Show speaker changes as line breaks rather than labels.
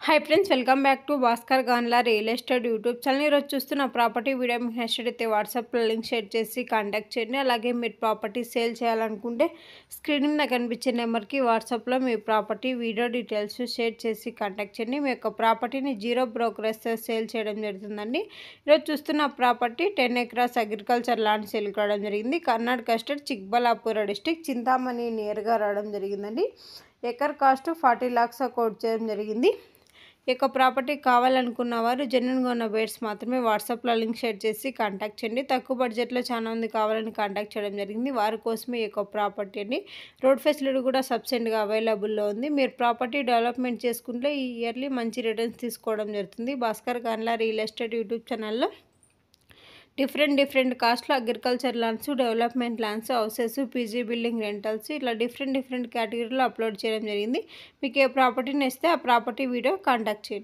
Hi friends, welcome back to Bhaskar Ganla real estate YouTube channel. ఈరోజు చూస్తున్న property video మీకు నచ్చినట్లయితే వాట్సాప్లో లింక్ షేర్ చేసి కాంటాక్ట్ చేయండి. అలాగే మీరు ప్రాపర్టీ సేల్ చేయాలనుకుంటే స్క్రీన్ మీద కనిపించే నెంబర్కి వాట్సాప్లో మీ ప్రాపర్టీ వీడియో డీటెయిల్స్ షేర్ చేసి కాంటాక్ట్ చేయండి. మీ యొక్క ప్రాపర్టీని జీరో బ్రోకరేజ్తో సేల్ చేయడం జరుగుతుందండి. ఈరోజు చూస్తున్న property 10 acres agriculture land sale కావడం జరిగింది. కర్ణాటక స్టేట్ చిక్బల్లాపూర్ డిస్టిక్ చింతామణి నియర్గా రావడం జరిగిందండి. ఎకర్ కాస్ట్ 40 lakhs కోట్ చేయడం జరిగింది. ఈ యొక్క ప్రాపర్టీ కావాలనుకున్న వారు జెన్యున్గా ఉన్న బేట్స్ మాత్రమే వాట్సాప్లో లింక్ షేర్ చేసి కాంటాక్ట్ చేయండి. తక్కువ బడ్జెట్లో చాలా మంది కావాలని కాంటాక్ట్ చేయడం జరిగింది. వారి కోసమే ఈ యొక్క ప్రాపర్టీ అండి. రోడ్ ఫెసిలిటీ కూడా సఫిషియెంట్గా అవైలబుల్లో ఉంది. మీరు ప్రాపర్టీ డెవలప్మెంట్ చేసుకుంటే ఈ ఇయర్లీ మంచి రిటర్న్స్ తీసుకోవడం జరుగుతుంది. Bhaskar Ganla real estate YouTube ఛానల్లో డిఫరెంట్ కాస్ట్లో agriculture lands, development lands, houses, PG building rentals ఇట్లా డిఫరెంట్ కేటగిరీలో అప్లోడ్ చేయడం జరిగింది. మీకు ఏ ప్రాపర్టీ నచ్చితే ఆ ప్రాపర్టీ వీడియో కాంటాక్ట్ చేయండి.